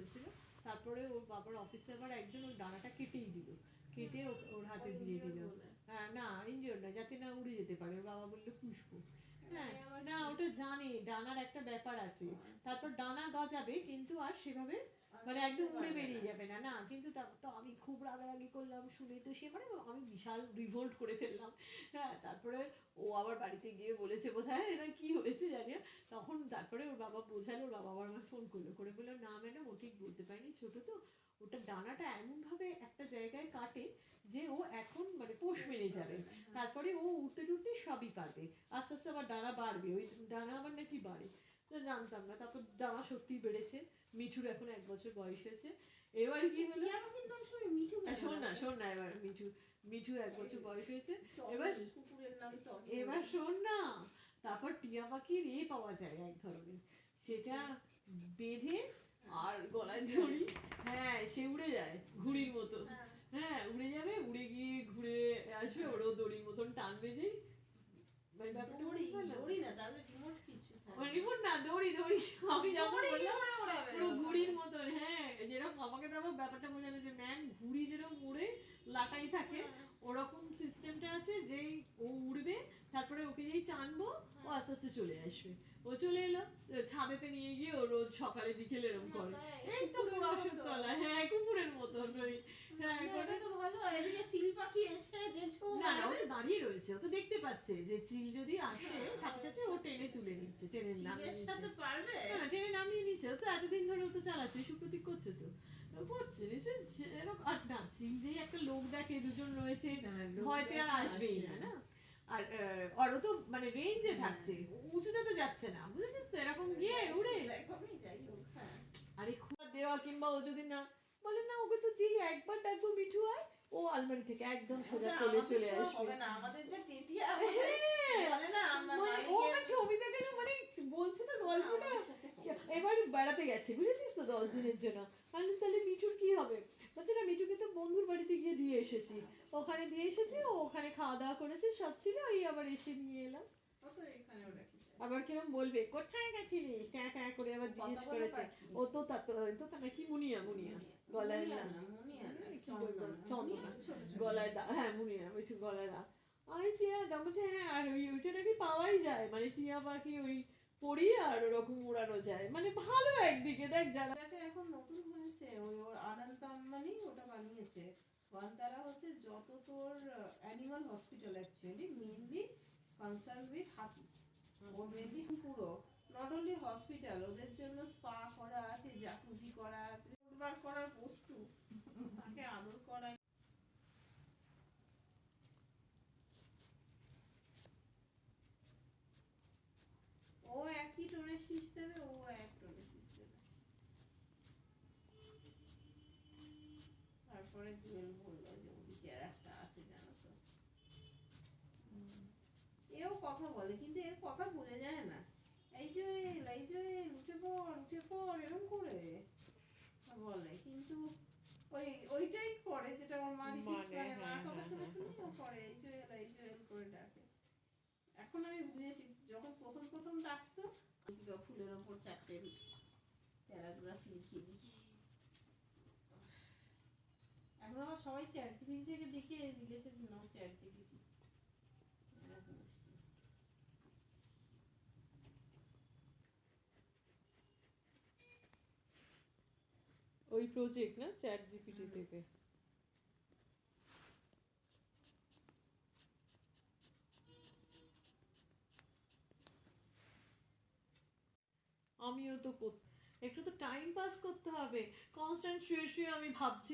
হয়েছিল। তারপরে ওর বাবার অফিসে আবার একজন ওর ডানাটা কেটেই দিল, কেটে ওর হাতে দিয়ে দিল। হ্যাঁ না ইনজিওর না, যাতে না উড়ে যেতে পারে। ওর বাবা বললো পুষ্প। হ্যাঁ না ওটা জানে ডানার একটা ব্যাপার আছে। তারপর ডানা গজাবে কিন্তু আর সেভাবে মানে একদম উড়ে বেরিয়ে যাবে না। না কিন্তু তো আমি খুব রাগারাগি করলাম শুনে, তো সে মানে আমি বিশাল রিভোল্ট করে ফেললাম। হ্যাঁ তারপরে ও আবার বাড়িতে গিয়ে বলেছে বোধহয় এটা কি হয়েছে জানি না। তখন তারপরে ওর বাবা বোঝালো, ওর বাবা আবার আমায় ফোন করলো, করে বললো না ম্যাডাম ও ঠিক বলতে পারিনি, ছোট তো, ওটা ডানাটা এমনভাবে একটা জায়গায় কাটে যে ও এখন মানে পোষ মেরে যাবে, তারপরে ও উঠতে টুটতে সবই পারবে, আস্তে আস্তে আবার ডানা বাড়বে, ওই ডানা আবার নাকি বাড়ে। তো জানতাম না। তারপর ডানা সত্যিই বেড়েছে। মিঠুর এখন 1 বছর বয়স হয়েছে। এবার কি হলো, শোন না এবার মিঠু 1 বছর বয়স হয়েছে। এবার শোন না, তারপর টিয়া পাখির পাওয়া যায় এক ধরনের, সেটা বেঁধে আর গলায় দড়ি, হ্যাঁ সে উড়ে যায় ঘুড়ির মতো। হ্যাঁ উড়ে যাবে, উড়ে গিয়ে ঘুরে আসবে, ওরও দড়ির মতন টানবে যেই রিমোট না দড়ি আমি যেমন বললাম পুরো ঘুড়ির মতন। হ্যাঁ যেরকম আমাকে তো আবার ব্যাপারটা বোঝানো যে ম্যাম ঘুড়ি যেরকম উড়ে লাটাই থাকে, ওরকম সিস্টেমটা আছে যেই ও উড়বে, তারপরে ওকে যেই টানবো ও আস্তে আস্তে চলে আসবে। ও চলে এলো, ছাদেতে নিয়ে গিয়ে ও রোজ সকালে বিকেলে এরকম করে। এই তো পুরো অশোক তলা, হ্যাঁ কুকুরের মতন ওই। হ্যাঁ এটা তো ভালো। এদিকে চিল পাখি এসে না না ও তো দাঁড়িয়ে রয়েছে, ও তো দেখতে পাচ্ছে যে চিল যদি আসে সাথে সাথে ও টেনে তুলে নিচ্ছে, টেনে নামিয়ে নিচ্ছে। হ্যাঁ টেনে নামিয়ে নিচ্ছে, ও তো এতদিন ধরে ও তো চালাচ্ছে, সুপ্রতীক করছে তো করছে নিশ্চয়ই এরকম। আর না চিল যেই একটা লোক দেখে দুজন রয়েছে ভয়তে আর আসবেই না। না আর ওরও তো মানে রেঞ্জে থাকছে, উঁচুতে তো যাচ্ছে না, বুঝেছিস এরকম গিয়ে উড়ে। আরে খুব দেওয়া কিংবা ও যদি না বলে না ওকে তো যেই একবার ডাকবো মিঠু আয়, ও আলমারি থেকে একদম সোজা কোলে চলে আসবে। আমাদের যে টিটিয়া বলে না ও ছবি দেখালো মানে বলছি না গল্পটা। এবার বেড়াতে গেছে বুঝেছিস তো 10 দিনের জন্য। আমি তাহলে মিঠুর কি হবে, বলছে না মিঠুকে তো বন্ধুর বাড়িতে গিয়ে দিয়ে এসেছি, ওখানে দিয়ে এসেছি, ও ওখানে খাওয়া দাওয়া করেছে সব ছিল, এই আবার এসে নিয়ে এলাম। আবার কিরম বলবে কোথায় গেছিলিস ট্যাঁ ট্যাঁ করে আবার জিজ্ঞেস করেছে। ও তো তো নাকি মুনিয়া গলায় চন্দনা গলায় দা, হ্যাঁ মুনিয়া বলছি গলায় দা। আমি চিয়া দা বলছে হ্যাঁ, আর ওইটা নাকি পাওয়াই যায়, মানে টিয়া পাখি ওই পড়িয়ে আর ওরকম উড়ানো যায়, মানে ভালো একদিকে দেখ যারা এখন নতুন হয়েছে ওই ওর আনন্দ আম্বানি ওটা বানিয়েছে। তারা হচ্ছে যত তোর animal hospital actually mainly concern with হাতি, ওর মেইনলি পুরো নট অনলি হসপিটাল, ওদের জন্য স্পা করা আছে, জাকুজি করা আছে, ফুটবার করার বস্তু, তাকে আদর করা। ও একই টোনে শীষ দেবে, ও এক টোনে শীষ দেবে। তারপরে জুয়েল বললো যে ওদিকে আর একটা আছে জানো তো, এও কথা বলে কিন্তু এর কথা বোঝা যায় না। এই যে উঠে পড় এরকম করে বলে, কিন্তু ওইটাই করে যেটা ওর মা করে, মার কথা শুনে শুনে ও করে এই জুয়েল করে ডাকে। এখন আমি বুঝেছি যখন প্রথম ডাকতো ফুলের ওপর 4টে প্যারাগ্রাফ লিখে দিই। এখন আবার সবাই চ্যাট জিপিটি থেকে দেখে লিখেছে, নো চ্যাট জিপিটি। ওই প্রজেক্ট না চ্যাট জিপিটি থেকে। আমিও তো একটু তো টাইম পাস করতে হবে, কনস্ট্যান্ট শুয়ে শুয়ে আমি ভাবছি